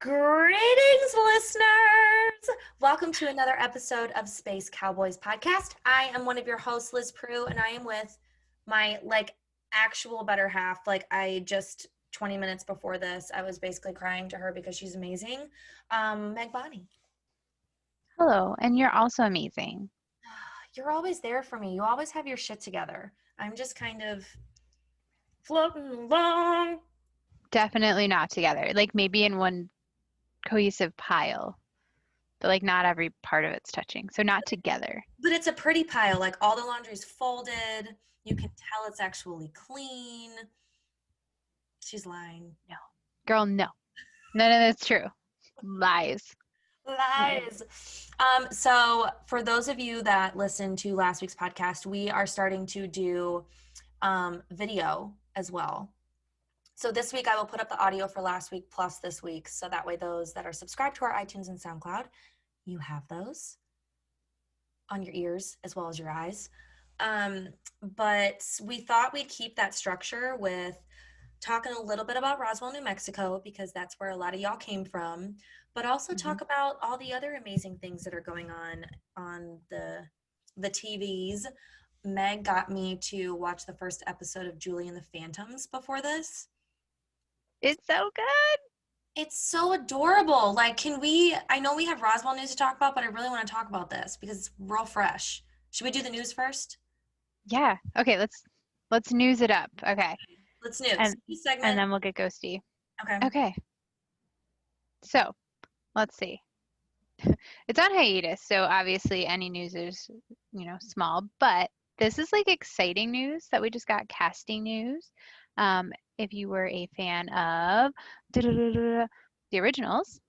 Greetings, listeners! Welcome to another episode of Space Cowboys Podcast. I am one of your hosts, Liz Prue, and I am with my, actual better half. 20 minutes before this, I was basically crying to her because she's amazing. Meg Bonnie. Hello, and you're also amazing. You're always there for me. You always have your shit together. I'm just kind of floating along. Definitely not together. Like maybe in one cohesive pile, but like not every part of it's touching. So not together. But it's a pretty pile. Like all the laundry's folded. You can tell it's actually clean. She's lying. No. Girl, no. None of that's true. Lies. Lies. So for those of you that listened to last week's podcast, we are starting to do video as well. So this week I will put up the audio for last week plus this week. So that way those that are subscribed to our iTunes and SoundCloud, you have those on your ears as well as your eyes. But we thought we'd keep that structure with talking a little bit about Roswell, New Mexico, because that's where a lot of y'all came from, but also talk about all the other amazing things that are going on the TVs. Meg got me to watch the first episode of Julie and the Phantoms before this. It's so good. It's so adorable. I know we have Roswell news to talk about, but I really want to talk about this because it's real fresh. Should we do the news first? Yeah. Okay, let's news it up. Okay. Let's news. And then we'll get ghosty. Okay. So, let's see. It's on hiatus, so obviously any news is, small, but this is exciting news that we just got, casting news. If you were a fan of the originals,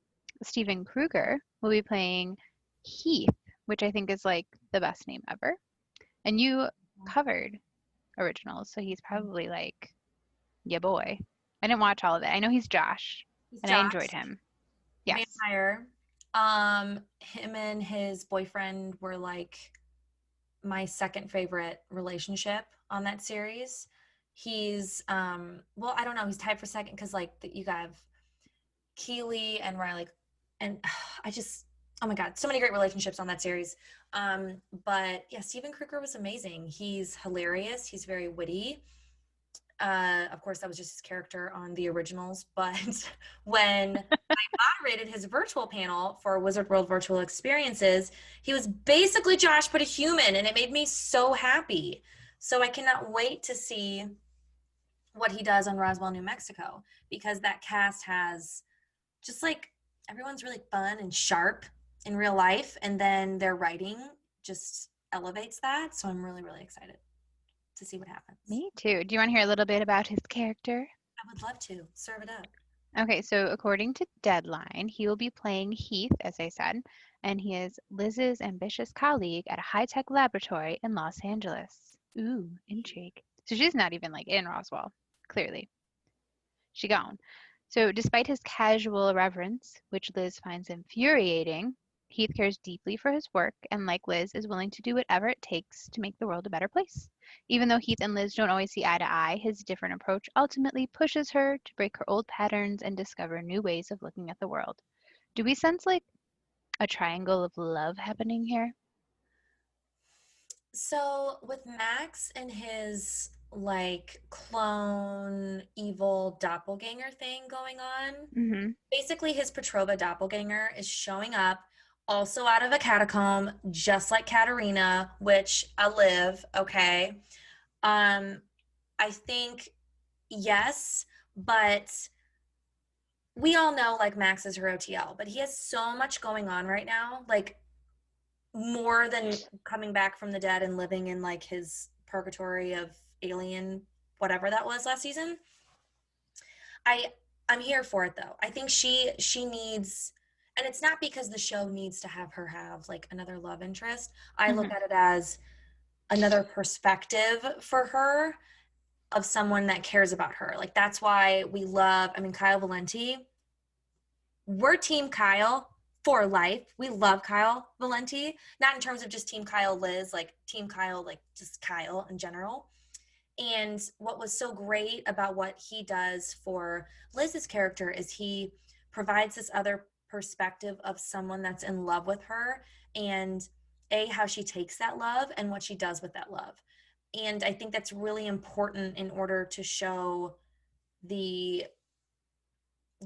Steven Kruger will be playing Heath, which I think is the best name ever. And you covered originals, so he's probably yeah, boy. I didn't watch all of it. I know he's Josh, I enjoyed him. Yes. Vampire. Him and his boyfriend were my second favorite relationship on that series. He's I don't know, he's tied for second because you have Keely and Riley, and oh my god, so many great relationships on that series. But yeah, Steven Kruger was amazing. He's hilarious. He's very witty. Of course, that was just his character on the originals. But when I moderated his virtual panel for Wizard World Virtual Experiences, he was basically Josh, but a human, and it made me so happy. So I cannot wait to see what he does on Roswell, New Mexico, because that cast has just everyone's really fun and sharp in real life, and then their writing just elevates that. So I'm really, really excited to see what happens. Me too. Do you want to hear a little bit about his character? I would love to. Serve it up. Okay, so according to Deadline, he will be playing Heath, as I said, and he is Liz's ambitious colleague at a high-tech laboratory in Los Angeles. Ooh, intrigue. So she's not even in Roswell, clearly. She gone. So despite his casual irreverence, which Liz finds infuriating, Heath cares deeply for his work and, like Liz, is willing to do whatever it takes to make the world a better place. Even though Heath and Liz don't always see eye to eye, his different approach ultimately pushes her to break her old patterns and discover new ways of looking at the world. Do we sense a triangle of love happening here? So with Max and his clone evil doppelganger thing going on, basically his Petrova doppelganger is showing up also out of a catacomb, just like Katerina, which I live, okay? I think, yes, but we all know, Max is her OTL, but he has so much going on right now, more than coming back from the dead and living in, his purgatory of alien, whatever that was last season. I'm here for it, though. I think she needs... And it's not because the show needs to have her have another love interest. I look at it as another perspective for her of someone that cares about her. That's why we love, Kyle Valenti. We're Team Kyle for life. We love Kyle Valenti, not in terms of just Team Kyle Liz, Team Kyle, just Kyle in general. And what was so great about what he does for Liz's character is he provides this other perspective of someone that's in love with her, and how she takes that love and what she does with that love. And I think that's really important in order to show the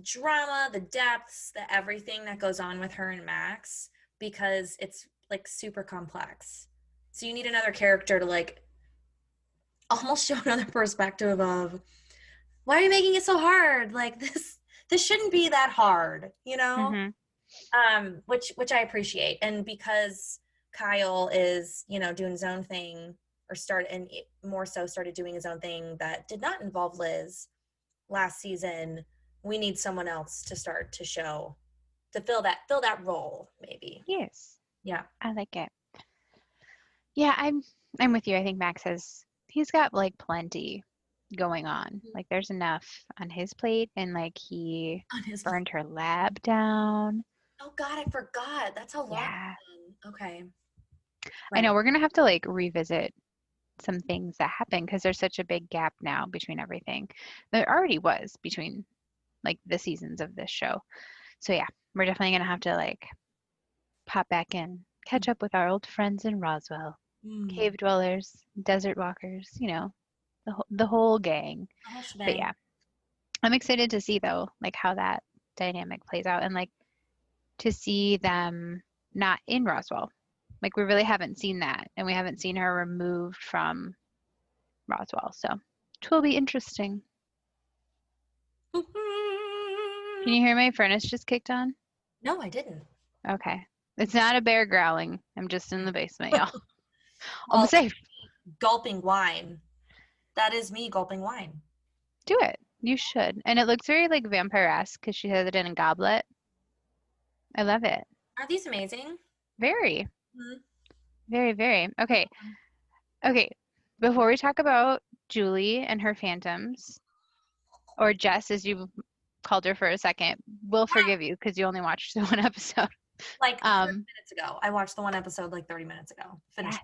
drama, the depths, the everything that goes on with her and Max, because it's like super complex. So you need another character to like almost show another perspective of, why are you making it so hard? Like this shouldn't be that hard, you know? Which I appreciate. And because Kyle is, you know, doing his own thing, more so started doing his own thing that did not involve Liz last season, we need someone else to start to show, to fill that role, maybe. Yes. Yeah. I like it. Yeah, I'm with you. I think he's got like plenty going on. Like there's enough on his plate, and like he burned her lab down. Oh God, I forgot. That's how long Yeah. it's been. Okay. I know Right. we're gonna have to like revisit some things that happened because there's such a big gap now between everything. There already was between like the seasons of this show. So yeah, we're definitely gonna have to like pop back in, catch up with our old friends in Roswell, Mm. cave dwellers, desert walkers, you know, the whole gang. The whole But shebang. yeah, I'm excited to see though, like how that dynamic plays out and like to see them not in Roswell. Like we really haven't seen that, and we haven't seen her removed from Roswell. So it will be interesting. Can you hear my furnace just kicked on? No, I didn't. Okay. It's not a bear growling. I'm just in the basement, y'all. Well, Almost safe. gulping wine. That is me gulping wine. Do it. You should. And it looks very like vampire-esque because she has it in a goblet. I love it. Are these amazing? Very, Mhm. very, very. Okay. Okay. Before we talk about Julie and her phantoms, or Jess, as you called her for a second, we'll forgive you because you only watched the one episode. Like 30 Um, minutes ago. I watched the one episode like 30 minutes ago. yeah, Finished.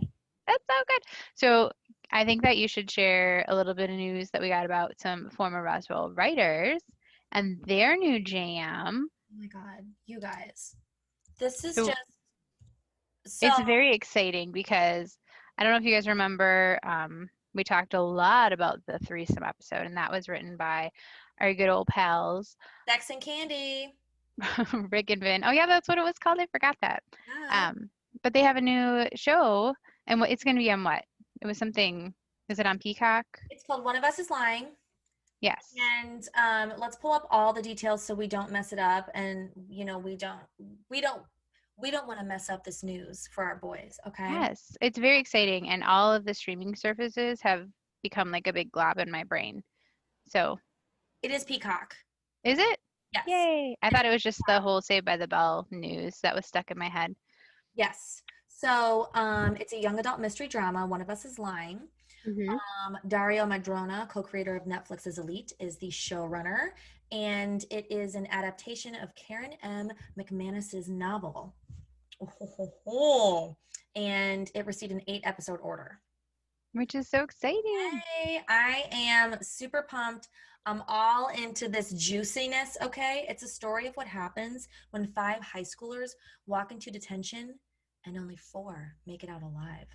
that's so good. So I think that you should share a little bit of news that we got about some former Roswell writers and their new jam. Oh my God, you guys. This is So just so. it's very exciting because I don't know if you guys remember, we talked a lot about the threesome episode, and that was written by our good old pals, Sex and Candy. Rick and Vin. Oh yeah, that's what it was called. I forgot that. Yeah. Um, but they have a new show, and it's going to be on what? It was something. Is it on Peacock? It's called One of Us is Lying. Yes. And let's pull up all the details so we don't mess it up. And you know, we don't want to mess up this news for our boys. Okay. Yes, it's very exciting, and all of the streaming services have become like a big glob in my brain. So, It is Peacock. is it? Yes. Yay! I thought it was just the whole Saved by the Bell news that was stuck in my head. Yes. So it's a young adult mystery drama. One of Us is Lying. Mm-hmm. Dario Madrona, co-creator of Netflix's Elite, is the showrunner, and it is an adaptation of Karen M. McManus's novel. And it received an 8-episode order. Which is so exciting. Yay! I am super pumped. I'm all into this juiciness, okay? It's a story of what happens when 5 high schoolers walk into detention and only 4 make it out alive.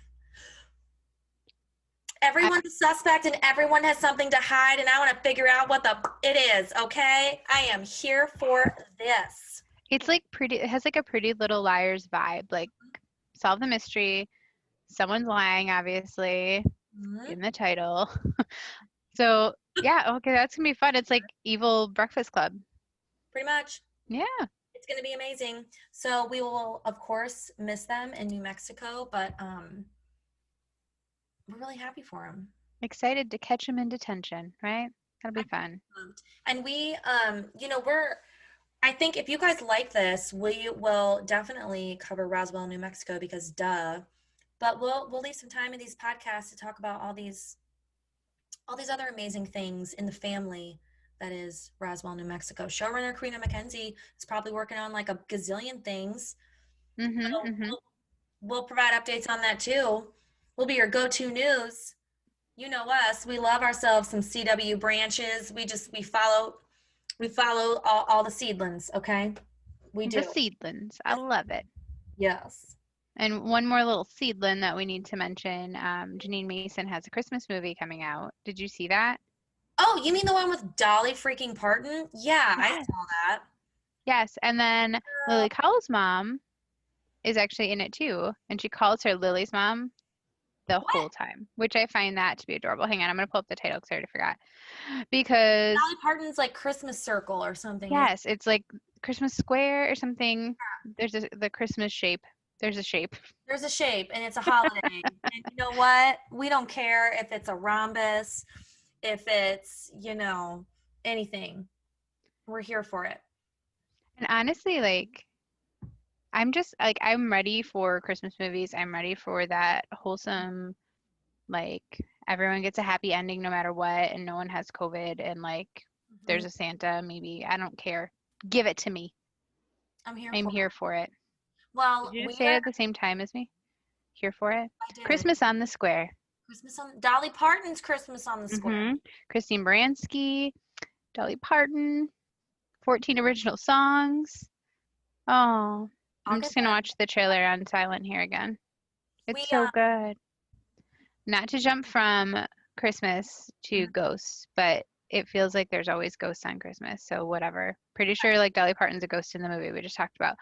Everyone's a suspect and everyone has something to hide, and I want to figure out what it is, okay? I am here for this. It's like pretty, it has like a Pretty Little Liars vibe. Like, solve the mystery. Someone's lying, obviously, Mm-hmm. in the title. So, yeah, okay, that's gonna be fun. It's like Evil Breakfast Club. Pretty much. Yeah. It's going to be amazing. So we will, of course, miss them in New Mexico, but we're really happy for them. Excited to catch them in detention, right? That'll be fun. And we, I think if you guys like this, we will definitely cover Roswell, New Mexico, because duh. But we'll leave some time in these podcasts to talk about all these other amazing things in the family that is Roswell, New Mexico. Showrunner Karina McKenzie is probably working on like a gazillion things. We'll provide updates on that too. We'll be your go-to news. You know us. We love ourselves some CW branches. We follow We follow all the seedlings, okay? We The do. seedlings. I love it. Yes. And one more little seedling that we need to mention. Janine Mason has a Christmas movie coming out. Did you see that? Oh, you mean the one with Dolly freaking Parton? Yeah, I Yes. saw that. Yes. And then Lily Cowell's mom is actually in it too. And she calls her Lily's mom the What? whole time, which I find that to be adorable. Hang on, I'm going to pull up the title because I already forgot. Because, Dolly Parton's like Christmas Circle or something. yes, it's like Christmas Square or something. There's the Christmas shape. There's a shape. There's a shape and it's a holiday. And you know what? We don't care if it's a rhombus, if it's, anything. We're here for it. And honestly, like, I'm just like, I'm ready for Christmas movies. I'm ready for that wholesome, like, everyone gets a happy ending no matter what, and no one has COVID, and like, Mhm. there's a Santa, maybe. I don't care. Give it to me. I'm here I'm for here it. for it. Did Well, you we just say it are. at the same time as me? Here for it. I did. Christmas on the Square. Christmas on Dolly Parton's Christmas on the Square. Mm-hmm. Christine Baranski, Dolly Parton, 14 original songs. Oh, I'll I'm get just gonna that. watch the trailer on silent here again. We It's so good. Not to jump from Christmas to ghosts, but it feels like there's always ghosts on Christmas. So whatever. Pretty sure like Dolly Parton's a ghost in the movie we just talked about.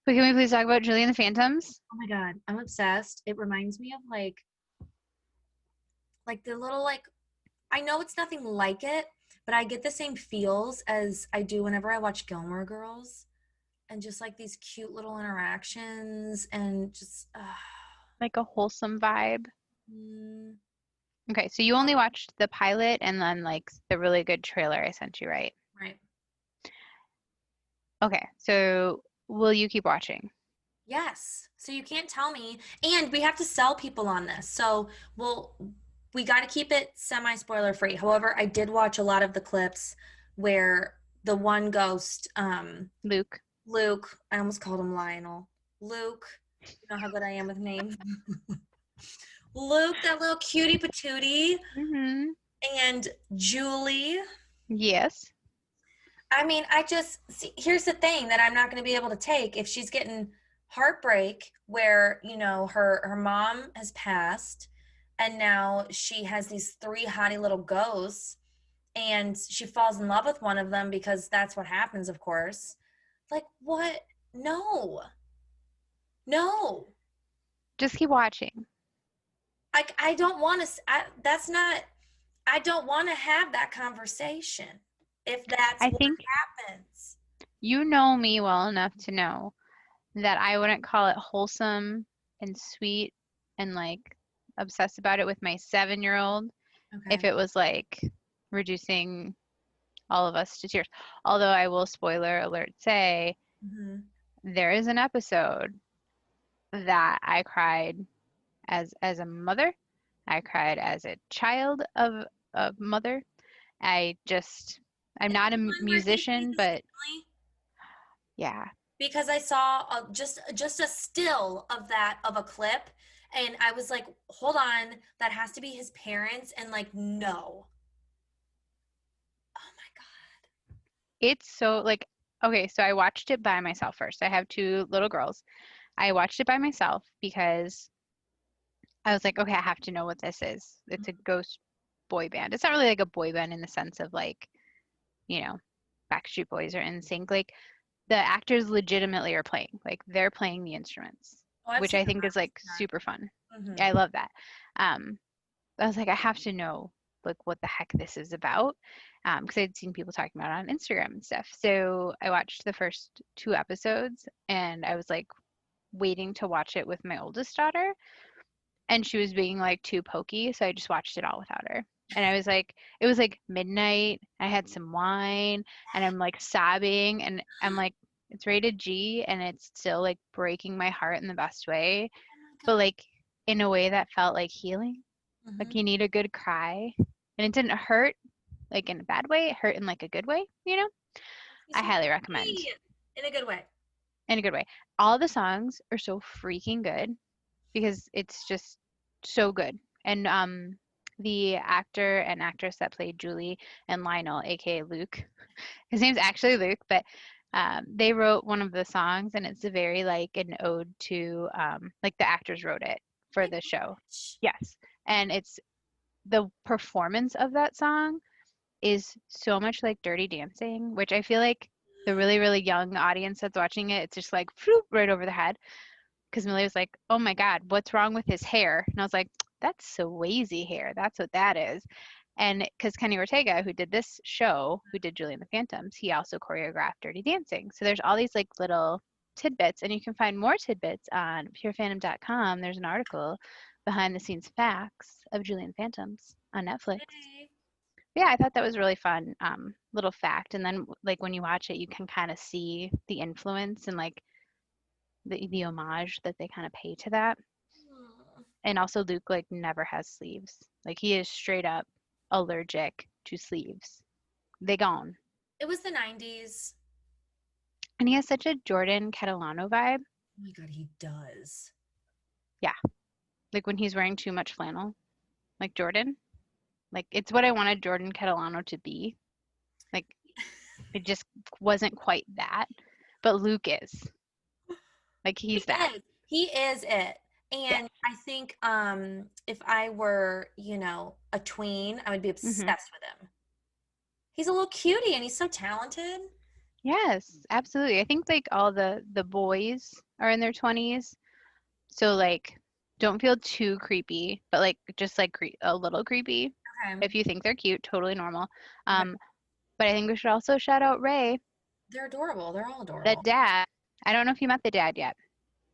But can we please talk about Julie and the Phantoms? Oh my God, I'm obsessed. It reminds me of like the little I know it's nothing like it, but I get the same feels as I do whenever I watch Gilmore Girls and just like these cute little interactions and just Like a wholesome vibe. mm, Okay, so you only watched the pilot and then like the really good trailer I sent you, right? right. Okay, so will you keep watching? Yes. So you can't tell me. And we have to sell people on this. So we got to keep it semi spoiler free. However, I did watch a lot of the clips where the one ghost, Luke. Luke, I almost called him Lionel. Luke, you know how good I am with names. Luke, that little cutie patootie, Mm-hmm. and Julie. Yes. I mean, I just see, here's the thing that I'm not going to be able to take if she's getting heartbreak where, her mom has passed and now she has these three hottie little ghosts and she falls in love with one of them because that's what happens, of course. Like, what? No. No. Just keep watching. I don't want to that's not I don't want to have that conversation if that's I what think happens. you know me well enough to know that I wouldn't call it wholesome and sweet and like obsessed about it with my 7-year-old if Okay. it was like reducing all of us to tears. Although I will spoiler alert say Mhm. there is an episode that I cried as a mother. I cried as a child of a mother. I just I'm Is it not the a one where he sees musician, his but family? yeah. Because I saw just a still of that of a clip, and I was like, "Hold on, that has to be his parents." And like, no. Oh my god. It's so like okay, so I watched it by myself first. I have two little girls. I watched it by myself because I was like, okay, I have to know what this is. It's a ghost boy band. It's not really like a boy band in the sense of like, you know, Backstreet Boys or NSYNC. Like the actors legitimately are playing. Like they're playing the instruments, Oh, I've which seen I them think is on like super fun. TikTok. I love that. Um, I was like, I have to know like what the heck this is about, because I'd seen people talking about it on Instagram and stuff. So I watched the first two episodes, and I was like waiting to watch it with my oldest daughter, and she was being like too pokey, so I just watched it all without her. And I was like, it was like midnight. I had some wine, and I'm like sobbing, and I'm like, it's rated G, and it's still like breaking my heart in the best way, Oh my but god. like in a way that felt like healing. Like Mm-hmm. you need a good cry. And it didn't hurt like in a bad way, it hurt in like a good way, you know? Makes me I so highly recommend happy in a good way. in a good way. All the songs are so freaking good because it's just so good. And The actor and actress that played Julie and Lionel, aka Luke, his name's actually Luke, but they wrote one of the songs, and it's a very like an ode to like the actors wrote it for My the show. gosh. Yes, and it's the performance of that song is so much like Dirty Dancing, which I feel like the really, really young audience that's watching it, it's just like whoop, right over the head. Because Millie was like, "Oh my God, what's wrong with his hair?" And I was like, "That's Swayze hair. That's what that is." And because Kenny Ortega, who did this show, who did Julie and the Phantoms, he also choreographed Dirty Dancing. So there's all these like little tidbits, and you can find more tidbits on purefandom.com. There's an article behind the scenes facts of Julie and the Phantoms on Netflix. Okay. Yeah, I thought that was really fun, little fact. And then like when you watch it, you can kind of see the influence and like the homage that they kind of pay to that. Hmm. And also Luke like never has sleeves. Like he is straight up allergic to sleeves. They gone. It was the 90s. And he has such a Jordan Catalano vibe. Oh my God, he does. Yeah. Like when he's wearing too much flannel. Like Jordan. Like it's what I wanted Jordan Catalano to be. Like it just wasn't quite that. But Luke is. Like He he's that. is. He is it. Yeah. And I think if I were, a tween, I would be Hmm. obsessed with him. He's a little cutie and he's so talented. Yes, absolutely. I think like all the boys are in their 20s. So like don't feel too creepy, but like just like a little creepy. Okay. If you think they're cute, totally normal. Okay. Um, but I think we should also shout out Ray, They're adorable. They're all the adorable. dad. I don't know if you met the dad yet.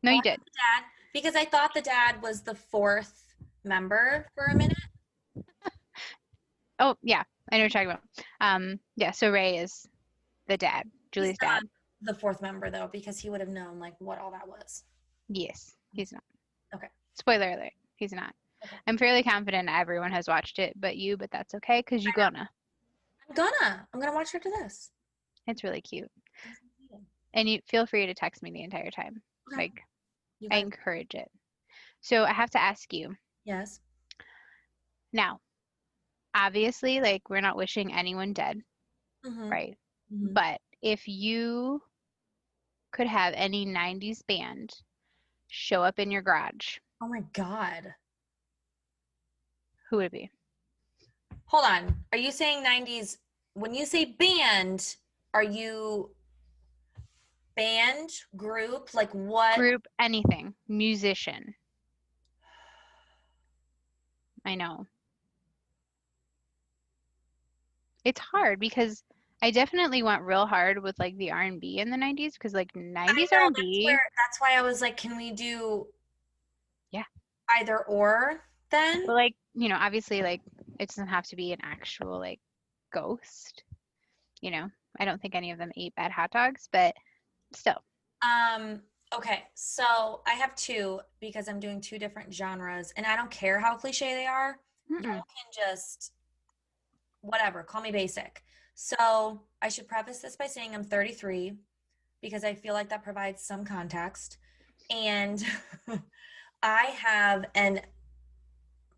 No, Oh, you I did. love the dad because I thought the dad was the fourth member for a minute. Oh, yeah. I know what you're talking about. Yeah, so Ray is the dad, He's Julie's not dad. the fourth member though because he would have known like what all that was. Yes, he's not. Okay. Spoiler alert, he's not. Okay. I'm fairly confident everyone has watched it but you, but that's okay because you gonna. I'm gonna watch after this. It's really cute. I'm so excited. And you feel free to text me the entire time. Okay. Like, You I got it. encourage it. So I have to ask you Yes. now, obviously, like, we're not wishing anyone dead, Mm-hmm. right? Mm-hmm. But if you could have any 90s band show up in your garage, Oh my God. who would it be? Hold on. Are you saying 90s? When you say band, are you band, group? Like what? Group, anything, musician. I know. It's hard because I definitely went real hard with like the R&B in the 90s because like I 90s know that's R&B, why I was like, can we do yeah. either or then? But like, obviously like it doesn't have to be an actual like ghost, you know. I don't think any of them ate bad hot dogs, but still. Um, okay, so I have two because I'm doing two different genres, and I don't care how cliche they are. Mm-mm. Y'all can just whatever, call me basic. So I should preface this by saying I'm 33 because I feel like that provides some context. And I have an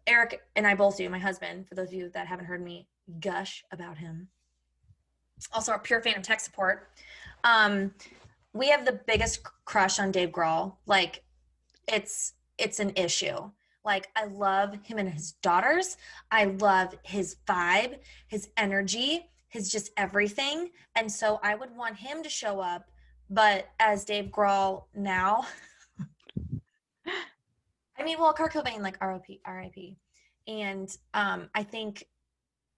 Eric and I both do, my husband, for those of you that haven't heard me gush about him. Also, our pure fan of tech support. Um, we have the biggest crush on Dave Grohl. Like, it's an issue. Like, I love him and his daughters. I love his vibe, his energy, his just everything. And so I would want him to show up, but as Dave Grohl now. I mean, well, Kurt Cobain, like RIP. And I think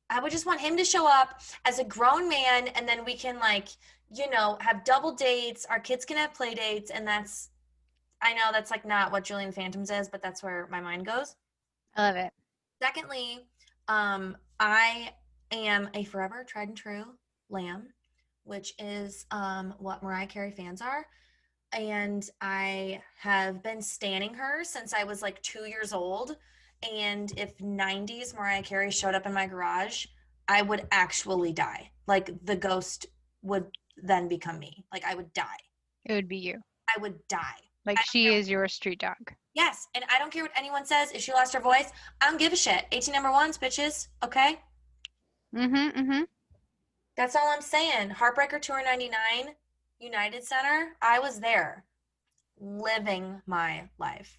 I would just want him to show up as a grown man, and then we can have double dates. Our kids can have play dates, and I know that's like not what Julian Phantoms is, but that's where my mind goes. I love it. Secondly, I am a forever tried and true lamb, which is what Mariah Carey fans are. And I have been standing her since I was like 2 years old. And if 90s Mariah Carey showed up in my garage, I would actually die. Like the ghost would then become me. Like I would die. It would be you. I would die. Like I she don't is your street dog. Yes, and I don't care what anyone says. If she lost her voice, I don't give a shit. 18 number ones, bitches. Okay? That's all I'm saying. Heartbreaker Tour 99, United Center. I was there, living my life.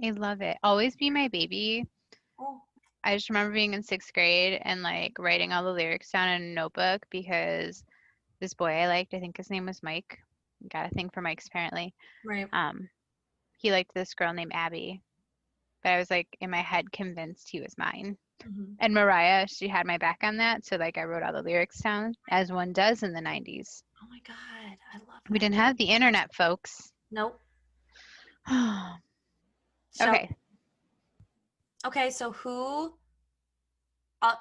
I love it. Always Be My Baby. Oh, I just remember being in 6th grade and like writing all the lyrics down in a notebook because this boy I liked, I think his name was Mike. Got a thing for Mike's apparently. right. Um, he liked this girl named Abby, but I was like in my head convinced he was mine. Mhm. And Mariah, she had my back on that, so like I wrote all the lyrics down as one does in the 90s. Oh my God, I love We that. didn't have the internet, folks. Nope. So Okay. okay, so who?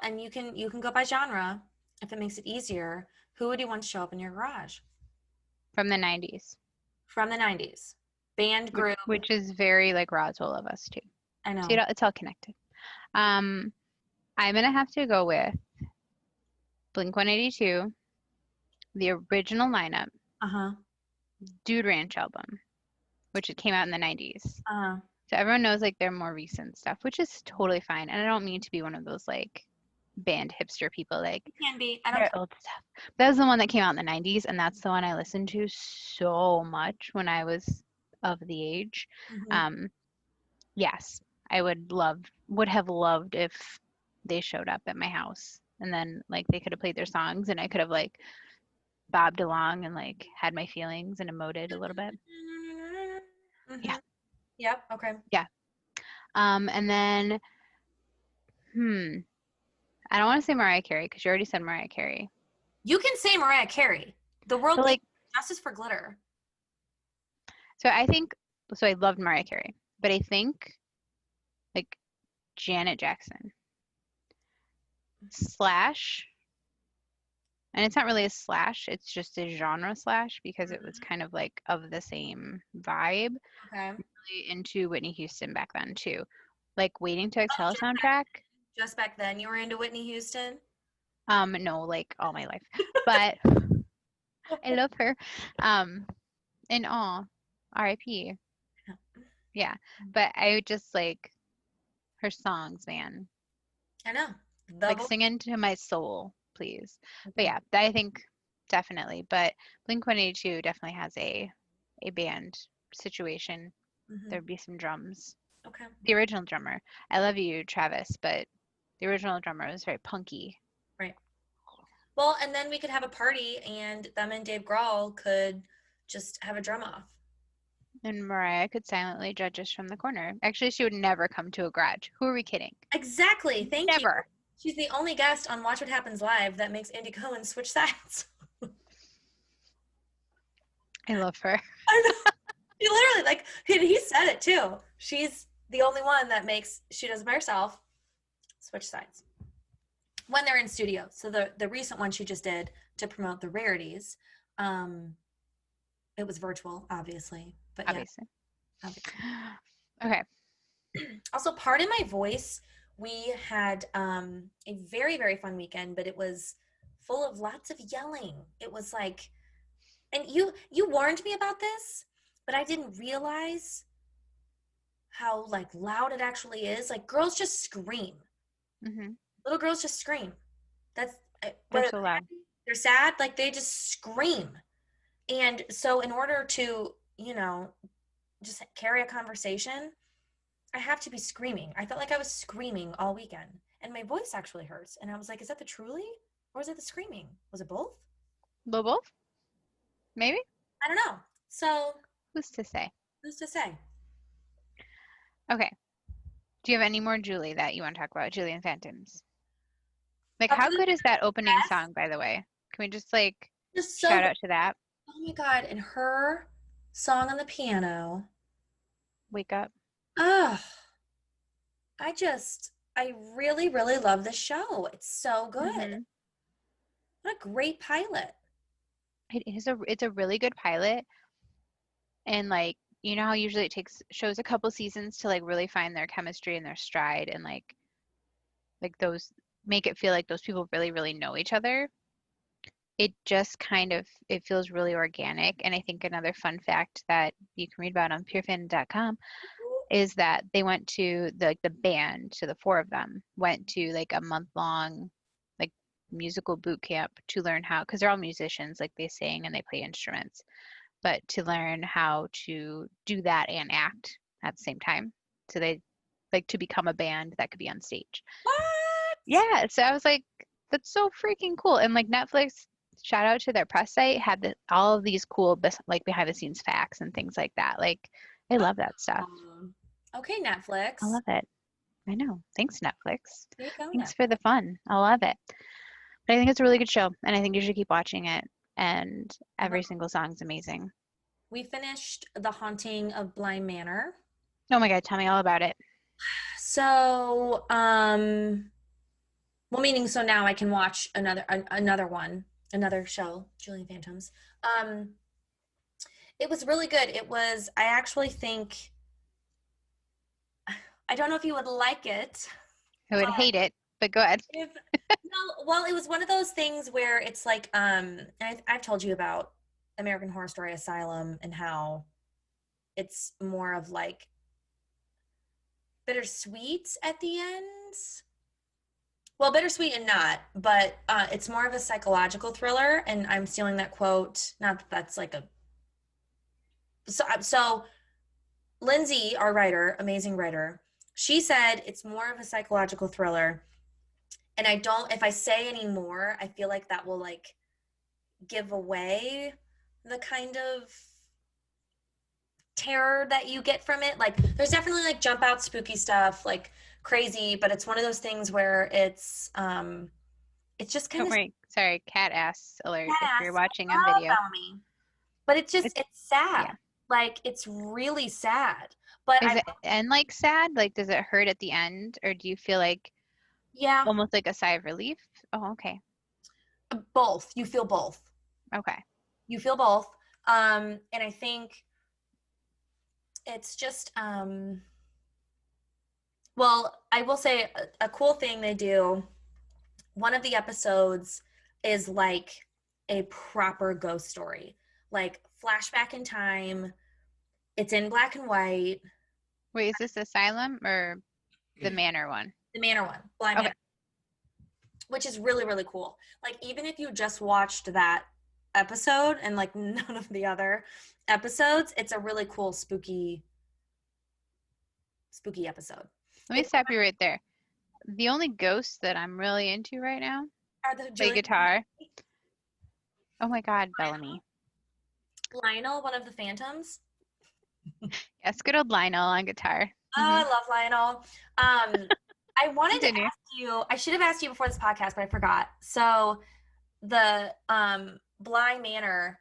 And you can go by genre if it makes it easier. Who would you want to show up in your garage From the 90s, from the 90s? Band group. which is very like Roswell of us too. I See, know. it's all connected. Um, I'm gonna have to go with Blink 182, the original lineup, Uh-huh. Dude Ranch album, which it came out in the 90s. Uh-huh. So everyone knows like their more recent stuff, which is totally fine. And I don't mean to be one of those like band hipster people like It can be. I don't their care. old stuff. That was the one that came out in the 90s, and that's the one I listened to so much when I was of the age. Mhm. Um, yes, I would have loved if they showed up at my house. And then like they could have played their songs and I could have like bobbed along and like had my feelings and emoted a little bit. Yeah. Mhm. Yep. Okay. Yeah. And then I don't want to say Mariah Carey because you already said Mariah Carey. You can say Mariah Carey. The world But needs like justice for glitter. so I think so I loved Mariah Carey, but I think like Janet Jackson slash and it's not really a slash, it's just a genre slash because it was Mhm. kind of like of the same vibe. Okay. Really into Whitney Houston back then too. Like Waiting to Oh, Exhale soundtrack. just back then you were into Whitney Houston? No, like all my life. But I love her. Um, and aw, R.I.P. Yeah. But I would just like her songs, man. I know. The Like voice. sing into my soul, please. But Okay. yeah, I think definitely. But Blink 182 definitely has a band situation. Mhm. There'd be some drums. Okay. The original drummer. I love you, Travis, but the original drummer was very punky. Right. Well, and then we could have a party and them and Dave Grohl could just have a drum off. And Mariah could silently judge us from the corner. Actually, she would never come to a garage. Who are we kidding? Exactly. Thank you. Never. She's the only guest on Watch What Happens Live that makes Andy Cohen switch sides. I love her. I know. She literally, like, he said it too. She's the only one that makes, she does it by herself, switch sides when they're in studio. So the recent one she just did to promote the rarities, it was virtual, obviously. But yeah, Obviously. obviously. Okay. Also, pardon my voice. We had a very, very fun weekend, but it was full of lots of yelling. It was like, and you warned me about this, but I didn't realize how like loud it actually is. Like girls just scream. Hmm. Little girls just scream. That's They're whether so loud. they're sad, like they just scream. And so in order to, just carry a conversation, I have to be screaming. I felt like I was screaming all weekend, and my voice actually hurts. And I was like, is that the truly, or is it the screaming? Was it both? Little both? Maybe? I don't know. So Who's to say? who's to say? Okay. Do you have any more Julie that you want to talk about? Julie and Phantoms. Like, Up to how the good is that opening best. song, by the way? Can we just like Just so shout good. out to that? Oh my god! And her song on the piano. Wake up. Ugh. I really, really love the show. It's so good. Hmm. What a great pilot. It's a really good pilot. And like, you know how usually it takes shows a couple seasons to like really find their chemistry and their stride and like those make it feel like those people really, really know each other. it just kind of, it feels really organic. And I think another fun fact that you can read about on purefandom.com is that they went to the band, so the four of them went to like a month-long like musical boot camp to learn how, because they're all musicians, like they sing and they play instruments, but to learn how to do that and act at the same time. So they like to become a band that could be on stage. What? Yeah, so I was like, that's so freaking cool. And like Netflix, shout out to their press site, had all of these cool like behind the scenes facts and things like that. Like I love that stuff. Okay, I Netflix. love it. I know. Thanks, Netflix. There you go, Thanks Netflix. for the fun. I love it. But I think it's a really good show, and I think you should keep watching it. And every single song's amazing. We finished The Haunting of Bly Manor. Oh my God, tell me all about it. So, well, meaning so now I can watch another one, another show, Julian Phantoms. Um, it was really good. I actually think, I don't know if you would like it. I would hate it, but go ahead. No, well, it was one of those things where it's like, and I've told you about American Horror Story Asylum and how it's more of like bittersweet at the end. Well, bittersweet and not, but it's more of a psychological thriller, and I'm stealing that quote. Not that that's like a so Lindsay, our writer, amazing writer, she said it's more of a psychological thriller. And I don't, if I say any more, I feel like that will like give away the kind of terror that you get from it. Like there's definitely like jump out spooky stuff, like crazy, but it's one of those things where it's just kind Don't of worry. Sorry, cat ass alert if you're fast. watching on video. Me. But it's just It's, it's sad. yeah. Like it's really sad. But Is I it end like sad? Like, does it hurt at the end, or do you feel like yeah, almost like a sigh of relief? Oh, okay. both. You feel both. Okay. You feel both. And I think it's just well, I will say a cool thing they do. One of the episodes is like a proper ghost story, like flashback in time. It's in black and white. Wait, is this Asylum or the Manor one? The Manor one, Blind Okay. Manor, which is really, really cool. Like, even if you just watched that episode and like none of the other episodes, it's a really cool, spooky episode. Let me stop you right there. The only ghosts that I'm really into right now Are the play guitar. Oh my God, Bellamy. Lionel, one of the Phantoms. Yes, good old Lionel on guitar. Oh, I love Lionel. I wanted to Continue. ask you, I should have asked you before this podcast, but I forgot. So the Bly Manor,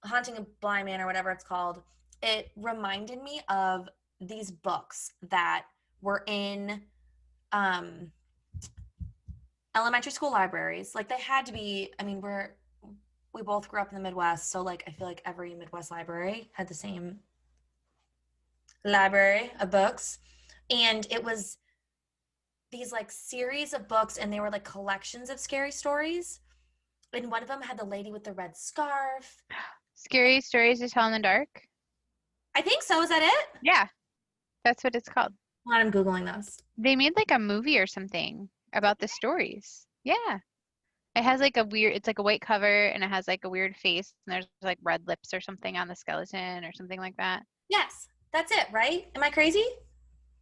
Haunting of Bly Manor, whatever it's called, it reminded me of these books that were in elementary school libraries. Like they had to be, I mean, we both grew up in the Midwest, so like I feel like every Midwest library had the same library of books. And it was these like series of books, and they were like collections of scary stories. And one of them had the lady with the red scarf. Scary Stories to Tell in the Dark? I think so. Is that it? Yeah, that's what it's called. Hold on, I'm Googling this. They made like a movie or something about the stories. Yeah. It has like a weird, it's like a white cover and it has like a weird face and there's like red lips or something on the skeleton or something like that. Yes, that's it, right? Am I crazy?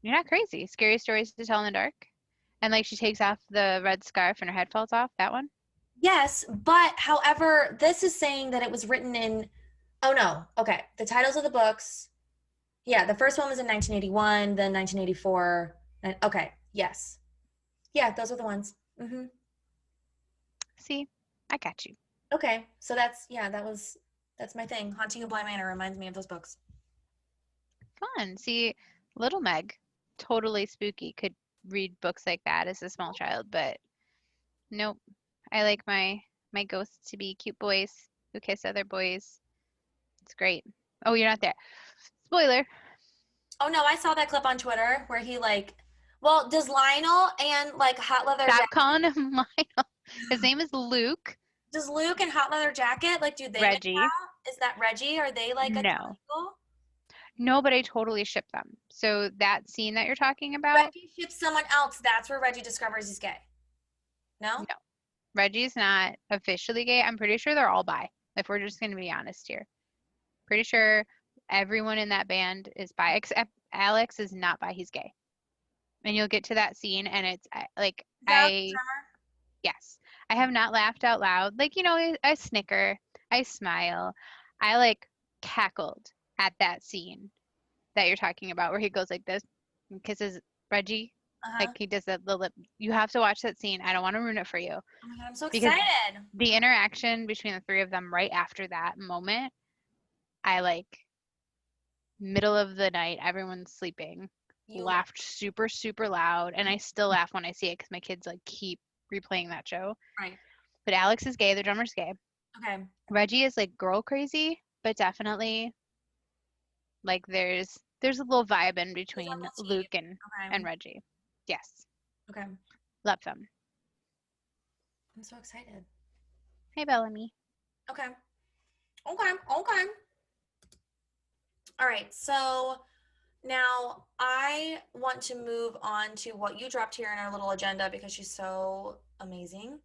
You're not crazy. Scary Stories to Tell in the Dark. And like she takes off the red scarf and her head falls off. That one? Yes, but however, this is saying that it was written in, oh no, okay. The titles of the books, yeah, the first one was in 1981, then 1984. And, okay, yes. Yeah, those are the ones. Mm-hmm. See, I got you. Okay, so that's my thing. Haunting of Bly Manor reminds me of those books. Fun. See, little Meg, totally spooky, could read books like that as a small child, but nope. I like my ghosts to be cute boys who kiss other boys. It's great. Oh, you're not there. Spoiler. Oh no, I saw that clip on Twitter where he like, well, does Lionel and like Hot Leather Stop Jacket, calling him Lionel. His name is Luke. Does Luke and Hot Leather Jacket, like, do they make Reggie. out? Is that Reggie? Are they like a No. triangle? No, but I totally ship them. So that scene that you're talking about, Reggie ships someone else. That's where Reggie discovers he's gay. No? no. Reggie's not officially gay. I'm pretty sure they're all bi, if we're just going to be honest here. Pretty sure everyone in that band is bi, except Alex is not bi. He's gay. And you'll get to that scene, and it's like, Is that the drummer? yes, I have not laughed out loud. Like, I snicker, I smile, I like cackled at that scene that you're talking about where he goes like this and kisses Reggie. Uh-huh. Like he does the lip. You have to watch that scene. I don't want to ruin it for you Oh my God, I'm so because excited. the interaction between the three of them right after that moment, I like middle of the night, everyone's sleeping, You love. laughed super, super loud. And I still laugh when I see it because my kids like keep replaying that show. Right. But Alex is gay, the drummer's gay. Okay. Reggie is like girl crazy, but definitely like there's a little vibe in There's a between little tea. Luke and Okay. Reggie. Yes. Okay. Love them. I'm so excited. Hey, Bellamy. Okay. Okay. Okay. All right. So now I want to move on to what you dropped here in our little agenda because she's so amazing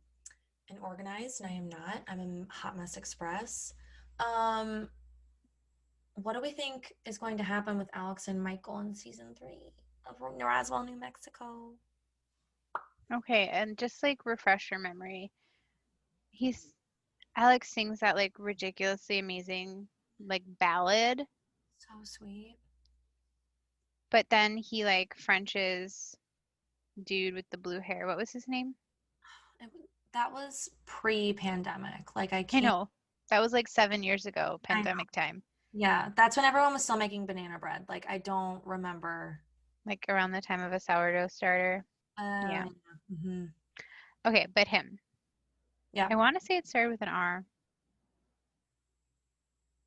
and organized, and I am not. I'm a hot mess express. Um, what do we think is going to happen with Alex and Michael in season 3 of Roswell, New Mexico? Okay, and just like refresh your memory. Alex sings that like ridiculously amazing like ballad, So sweet. but then he like Frenches dude with the blue hair. What was his name? It, that was pre-pandemic. Like I I can't. know. That was like 7 years ago, I know. pandemic time. Yeah, that's when everyone was still making banana bread. Like I don't remember. Like around the time of a sourdough starter. Uh, Yeah. hmm. Okay, but him. Yeah. I want to say it started with an R.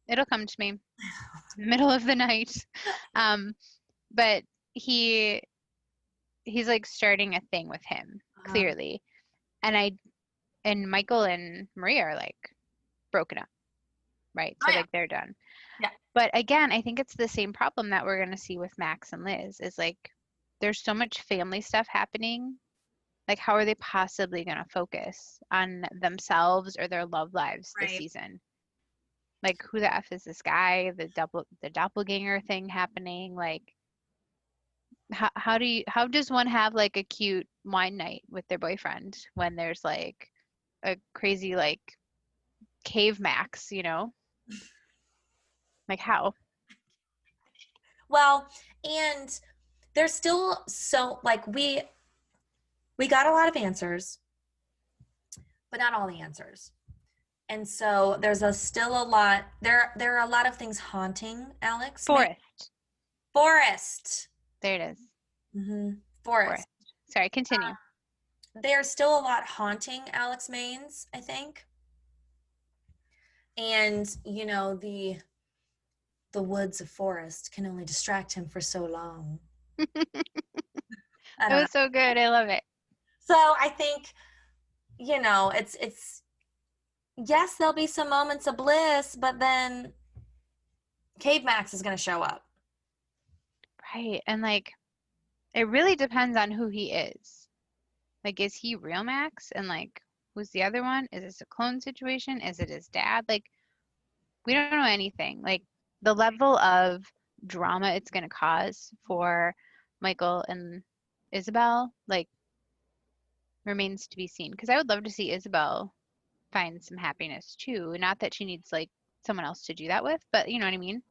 It'll come to me. Middle of the night. Um, but he's like starting a thing with him, clearly. And Michael and Maria are like broken up, right? Oh So yeah. like they're done. Yeah. But again, I think it's the same problem that we're gonna see with Max and Liz is like there's so much family stuff happening. Like how are they possibly gonna focus on themselves or their love lives this Right. season? Like who the F is this guy? The doppelganger thing happening? Like how does one have like a cute wine night with their boyfriend when there's like a crazy like cave Max, Like how? Well, and there's still so like we got a lot of answers, but not all the answers. And so there's still a lot there are a lot of things haunting Alex. Forest. There it is. Mm-hmm. Forest. Forest. Sorry, continue. There's still a lot haunting Alex Maines, I think. And the woods of forest can only distract him for so long. I That don't know. was so good. I love it. So I think, it's yes, there'll be some moments of bliss, but then Cave Max is going to show up. Right. And like it really depends on who he is. Like is he real Max? And like who's the other one? Is this a clone situation? Is it his dad? Like we don't know anything. Like the level of drama it's going to cause for Michael and Isabel like remains to be seen because I would love to see Isabel find some happiness too. Not that she needs like someone else to do that with, but you know what I mean?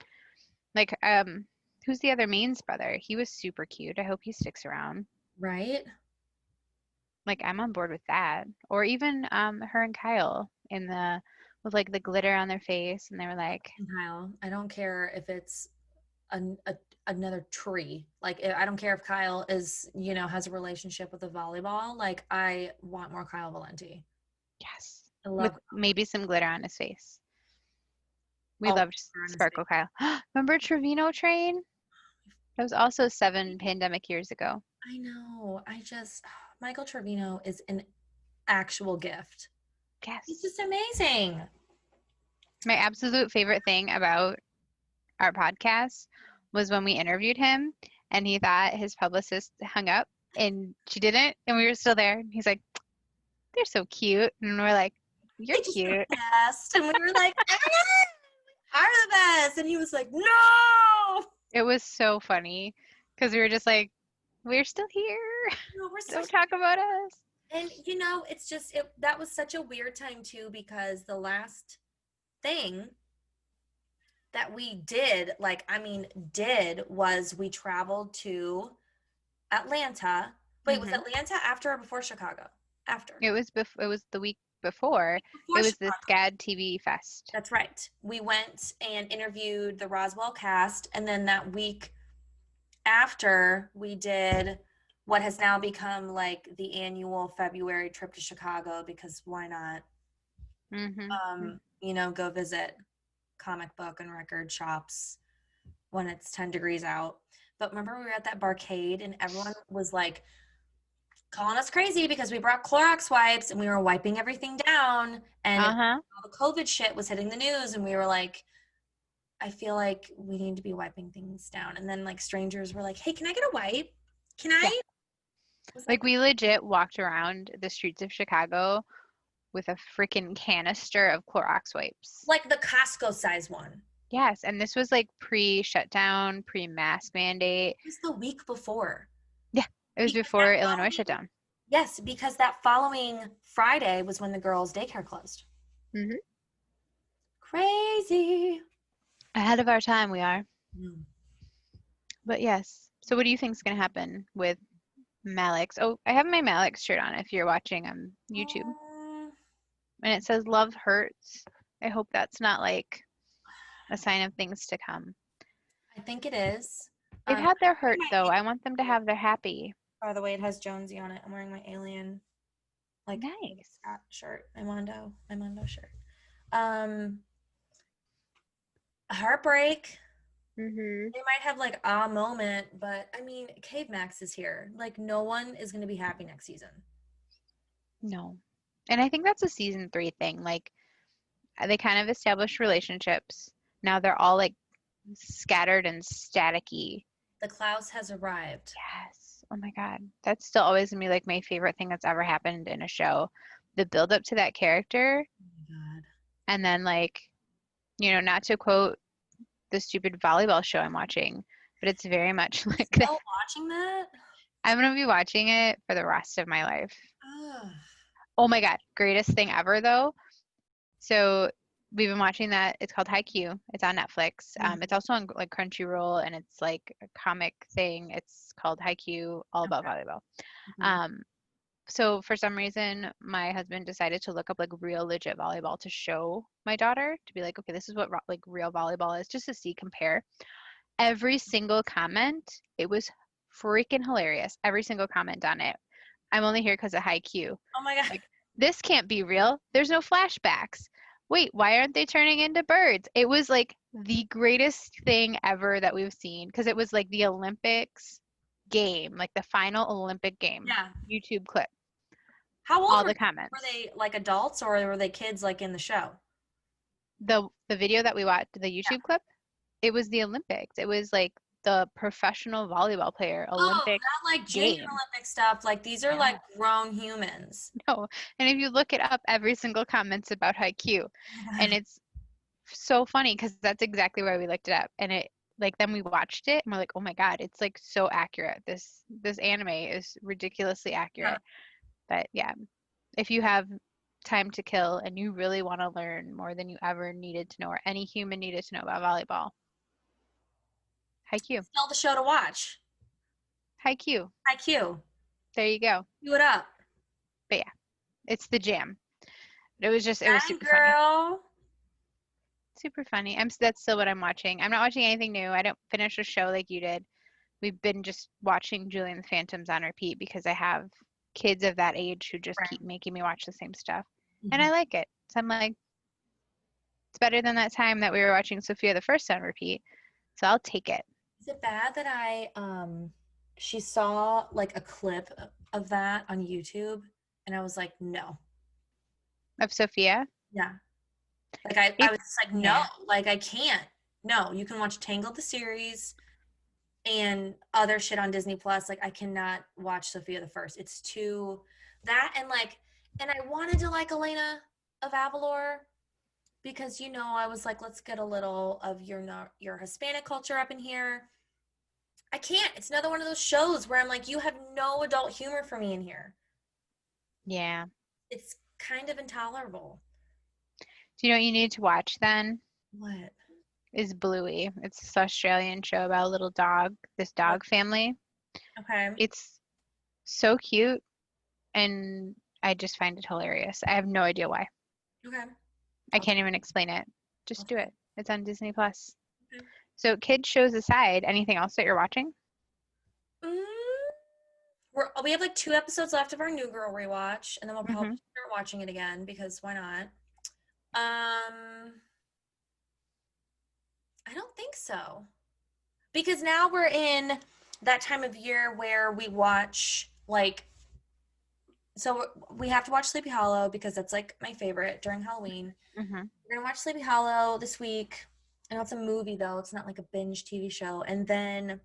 Like, who's the other Main's brother? He was super cute. I hope he sticks around. Right? Like, I'm on board with that. Or even her and Kyle with like the glitter on their face, and they were like, Kyle, I don't care if it's another tree. Like, I don't care if Kyle has a relationship with a volleyball. Like, I want more Kyle Valenti. yes, I with love maybe some glitter on his face. We all loved glitter on his Sparkle face. Kyle. Remember Trevino Train? That was also 7 pandemic years ago. I know. Michael Trevino is an actual gift. Yes. He's just amazing. My absolute favorite thing about our podcast was when we interviewed him and he thought his publicist hung up and she didn't and we were still there. He's like, they're so cute. And we're like, you're They just the cute. best. And we were like, are the best. And he was like, no. It was so funny because we were just like, we're still here. No, we're so Don't talk about us. And it's just that was such a weird time too, because the last thing that we did, was we traveled to Atlanta. Wait, was Atlanta after or before Chicago? After. It was the week before. It was the SCAD TV Fest. That's right. We went and interviewed the Roswell cast, and then that week after, we did what has now become like the annual February trip to Chicago, because why not? Go visit comic book and record shops when it's 10 degrees out. But remember, we were at that barcade and everyone was like calling us crazy because we brought Clorox wipes and we were wiping everything down, and all the COVID shit was hitting the news, and we were like, I feel like we need to be wiping things down. And then like strangers were like, hey, can I get a wipe? Can I? Yeah. Like we legit walked around the streets of Chicago with a freaking canister of Clorox wipes. Like the Costco size one. Yes, and this was like pre-shutdown, pre-mask mandate. It was the week before. Yeah, it was before Illinois shutdown. Yes, because that following Friday was when the girls' daycare closed. Crazy. Ahead of our time we are. Mm. But yes. So what do you think is going to happen with Malik's? Oh, I have my Malik's shirt on if you're watching on YouTube. And it says love hurts. I hope that's not like a sign of things to come. I think it is. They've had their hurt though. I want them to have their happy. By the way, it has Jonesy on it. I'm wearing my Alien nice shirt. My Mondo shirt. Heartbreak. They might have like a moment, but I mean, Cave Max is here. Like, no one is going to be happy next season. No. And I think that's a season 3 thing. Like, they kind of established relationships. Now they're all like scattered and staticky. The Klaus has arrived. Yes. Oh my God. That's still always gonna be like my favorite thing that's ever happened in a show. The build up to that character. Oh my God. And then like, not to quote the stupid volleyball show I'm watching, but it's very much like that. Still watching that? I'm gonna be watching it for the rest of my life. Oh my God. Greatest thing ever though. So we've been watching that. It's called Haikyuu. It's on Netflix. It's also on like Crunchyroll, and it's like a comic thing. It's called Haikyuu, all about volleyball. So for some reason, my husband decided to look up like real legit volleyball to show my daughter, to be like, okay, this is what like real volleyball is, just to see, compare. Every single comment, it was freaking hilarious. Every single comment on it. I'm only here because of Haikyuu. Oh my God. Like, this can't be real. There's no flashbacks. Wait, why aren't they turning into birds? It was like the greatest thing ever that we've seen, because it was like the Olympics game, like the final Olympic game. Yeah. YouTube clip. How old all the comments. Were they like adults, or were they kids like in the show? The video that we watched, the YouTube clip, it was the Olympics. It was like the professional volleyball player Olympic not like junior Olympic stuff. Like these are like grown humans. No, and if you look it up, every single comment's about Haikyuu, and it's so funny because that's exactly why we looked it up. And it like then we watched it and we're like, oh my God, it's like so accurate. This anime is ridiculously accurate. But yeah, if you have time to kill and you really want to learn more than you ever needed to know, or any human needed to know about volleyball, Haikyuu. Still the show to watch. Haikyuu. There you go. Do it up. But yeah, it's the jam. It was super funny. Super funny. That's still what I'm watching. I'm not watching anything new. I don't finish a show like you did. We've been just watching Julie and the Phantoms on repeat because I have kids of that age who just keep making me watch the same stuff. And I like it. So I'm like, it's better than that time that we were watching Sophia the First on repeat. So I'll take it. Is it bad that she saw like a clip of that on YouTube and I was like, no. Of Sophia? Yeah. Like I was It's, just like, no, yeah. like I can't. No, you can watch Tangled the series and other shit on Disney Plus. Like I cannot watch Sophia the First. It's too that and I wanted to like Elena of Avalor because I was like, let's get a little of your Hispanic culture up in here. I can't. It's another one of those shows where I'm like, you have no adult humor for me in here. Yeah. It's kind of intolerable. Do you know what you need to watch then? What? Is Bluey. It's this Australian show about a little dog, this dog family. Okay. It's so cute, and I just find it hilarious. I have no idea why. Okay. I I'll can't even explain it. I'll Just do try. it. It's on Disney Plus. Okay. So, kids shows aside, anything else that you're watching? Mm, we have like 2 episodes left of our New Girl rewatch, and then we'll probably Mm-hmm. start watching it again because why not? Um, I don't think so. Because now we're in that time of year where we watch so we have to watch Sleepy Hollow because that's like my favorite during Halloween. Mm-hmm. We're gonna watch Sleepy Hollow this week. I know it's a movie though, it's not like a binge TV show. And then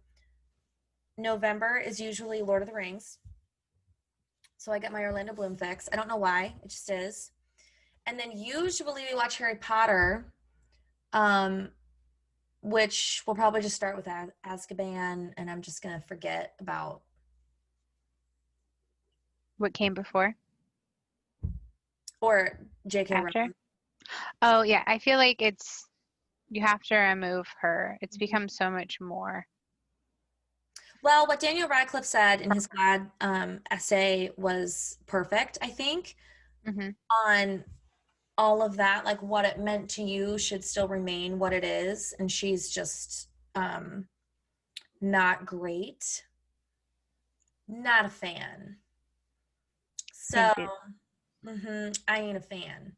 November is usually Lord of the Rings. So I get my Orlando Bloom fix. I don't know why, it just is. And then usually we watch Harry Potter, um, which we'll probably just start with Azkaban, and I'm just gonna forget about What came before? or J.K. After? Rowling. Oh, yeah. I feel like you have to remove her. It's Mhm. become so much more. Well, what Daniel Radcliffe said in his GLAAD essay was perfect, I think, Mm-hmm. on all of that. Like what it meant to you should still remain what it is. And she's just not great. Not a fan. So, Tainted. I ain't a fan.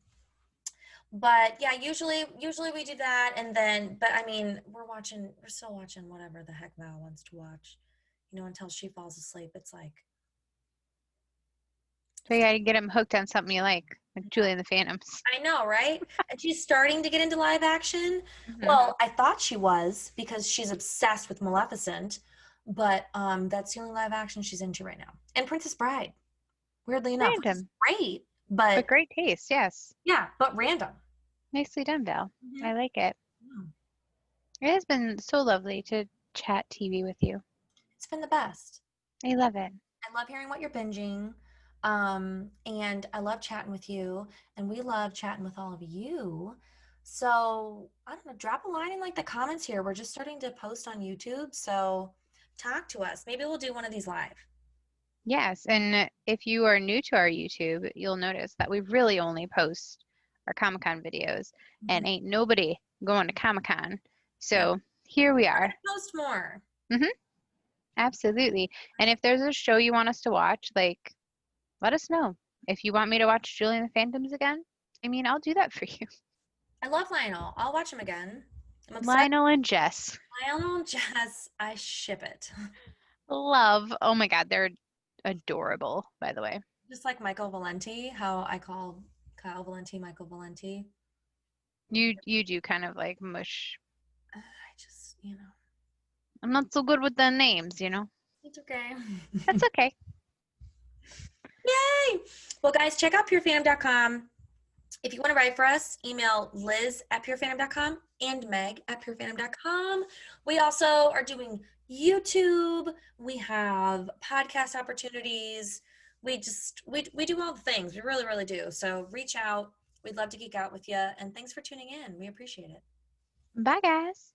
But yeah, usually we do that, and then but I mean we're still watching whatever the heck Val wants to watch, until she falls asleep. It's like So you gotta get him hooked on something you like Julie and the Phantoms. I know, right? And she's starting to get into live action. Mm-hmm. Well, I thought she was because she's obsessed with Maleficent, but that's the only live action she's into right now. And Princess Bride, weirdly enough, which is Random, great, but but great taste. Yes. yeah, but random. Nicely done, Val. Mhm. I like it. Yeah. It has been so lovely to chat TV with you. It's been the best. I love it. I love hearing what you're binging. And I love chatting with you, and we love chatting with all of you. So I don't know, drop a line in like the comments here. We're just starting to post on YouTube, so talk to us. Maybe we'll do one of these live. Yes, and if you are new to our YouTube, you'll notice that we really only post our Comic-Con videos, Mhm. and ain't nobody going to Comic-Con. No, So here we we're are. gonna post more. hmm Absolutely. And if there's a show you want us to watch, let us know. If you want me to watch Julie and the Phantoms again, I mean, I'll do that for you. I love Lionel. I'll watch him again. I'm obsessed Lionel and Jess. with Lionel and Jess. I ship it. Love. Oh my God, they're adorable, by the way. Just like Michael Valenti, how I call Kyle Valenti Michael Valenti. You do kind of like mush. I just, I'm not so good with the names. it's okay. That's okay. Yay! Well, guys, check out purefandom.com. If you want to write for us, email liz@purefandom.com and meg@purefandom.com. We also are doing YouTube. We have podcast opportunities. We do all the things. We really, really do. So reach out. We'd love to geek out with you. And thanks for tuning in. We appreciate it. Bye, guys.